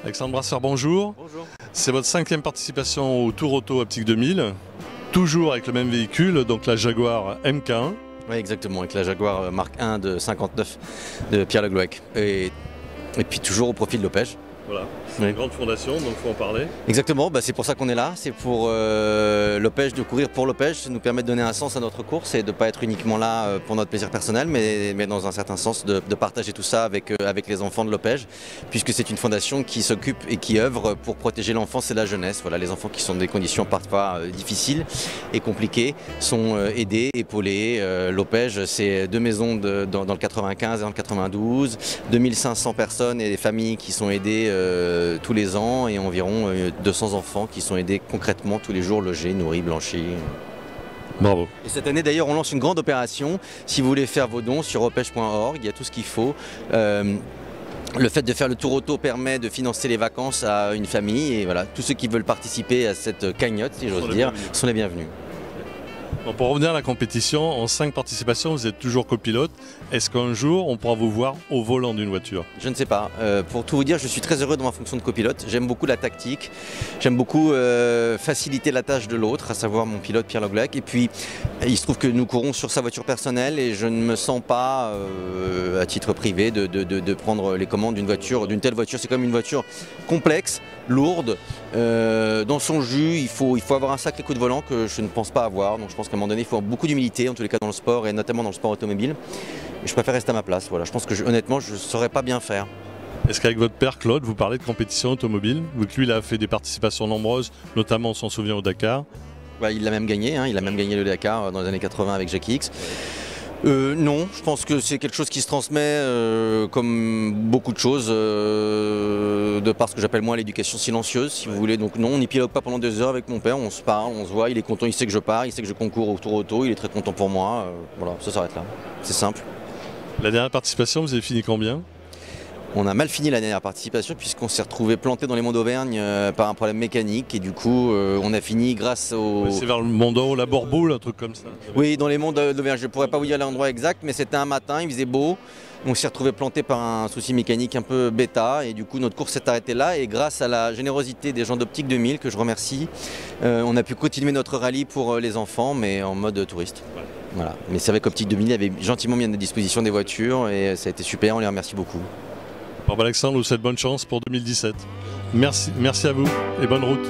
Alexandre Brasseur, bonjour. Bonjour. C'est votre 5e participation au Tour Auto Optique 2000, toujours avec le même véhicule, donc la Jaguar MK1. Oui, exactement, avec la Jaguar Mark 1 de 59 de Pierre Le Glouec. Et puis toujours au profit de Lopège. Voilà, c'est une grande fondation, donc il faut en parler. Exactement, c'est pour ça qu'on est là, c'est pour Lopège, de courir pour Lopège, ça nous permet de donner un sens à notre course et de ne pas être uniquement là pour notre plaisir personnel, mais dans un certain sens de partager tout ça avec les enfants de Lopège, puisque c'est une fondation qui s'occupe et qui œuvre pour protéger l'enfance et la jeunesse. Voilà, les enfants qui sont dans des conditions parfois difficiles et compliquées sont aidés, épaulés. Lopège, c'est 2 maisons dans le 95 et dans le 92, 2500 personnes et des familles qui sont aidées tous les ans et environ 200 enfants qui sont aidés concrètement tous les jours, logés, nourris, blanchis. Bravo. Et cette année d'ailleurs on lance une grande opération. Si vous voulez faire vos dons sur opège.org, il y a tout ce qu'il faut. Le fait de faire le Tour Auto permet de financer les vacances à une famille et voilà, tous ceux qui veulent participer à cette cagnotte, si j'ose dire, sont les bienvenus. Bon, pour revenir à la compétition, en 5 participations, vous êtes toujours copilote. Est-ce qu'un jour, on pourra vous voir au volant d'une voiture? Je ne sais pas. Pour tout vous dire, je suis très heureux dans ma fonction de copilote. J'aime beaucoup la tactique. J'aime beaucoup faciliter la tâche de l'autre, à savoir mon pilote Pierre Le Glouec. Et puis, il se trouve que nous courons sur sa voiture personnelle et je ne me sens pas, à titre privé, de prendre les commandes d'une voiture, d'une telle voiture. C'est comme une voiture complexe, lourde. Dans son jus, il faut avoir un sacré coup de volant que je ne pense pas avoir. Donc je pense qu'à un moment donné, il faut avoir beaucoup d'humilité, en tous les cas dans le sport et notamment dans le sport automobile. Et je préfère rester à ma place. Voilà. Je pense que honnêtement, je ne saurais pas bien faire. Est-ce qu'avec votre père Claude, vous parlez de compétition automobile? Vu que lui, il a fait des participations nombreuses, notamment on s'en souvient au Dakar. Il l'a même gagné, il a même gagné le Dakar dans les années 80 avec Jackie X. Non, je pense que c'est quelque chose qui se transmet comme beaucoup de choses de par ce que j'appelle moi l'éducation silencieuse, si vous voulez. Donc non, on n'y pilote pas pendant 2 heures avec mon père, on se parle, on se voit, il est content, il sait que je pars, il sait que je concours au Tour Auto, il est très content pour moi. Voilà, ça s'arrête là. C'est simple. La dernière participation, vous avez fini combien? On a mal fini la dernière participation puisqu'on s'est retrouvé planté dans les monts d'Auvergne par un problème mécanique et du coup on a fini grâce au... C'est vers le Mont d'Or, la Borboule, un truc comme ça. Oui, dans les monts d'Auvergne, je ne pourrais pas vous dire l'endroit exact, mais c'était un matin, il faisait beau. On s'est retrouvé planté par un souci mécanique un peu bêta et du coup notre course s'est arrêtée là et grâce à la générosité des gens d'Optique 2000 que je remercie, on a pu continuer notre rallye pour les enfants mais en mode touriste. Ouais. Voilà. Mais c'est vrai qu'Optique 2000 avait gentiment mis à notre disposition des voitures et ça a été super, on les remercie beaucoup. Bon, Alexandre, je vous souhaite bonne chance pour 2017. Merci à vous et bonne route.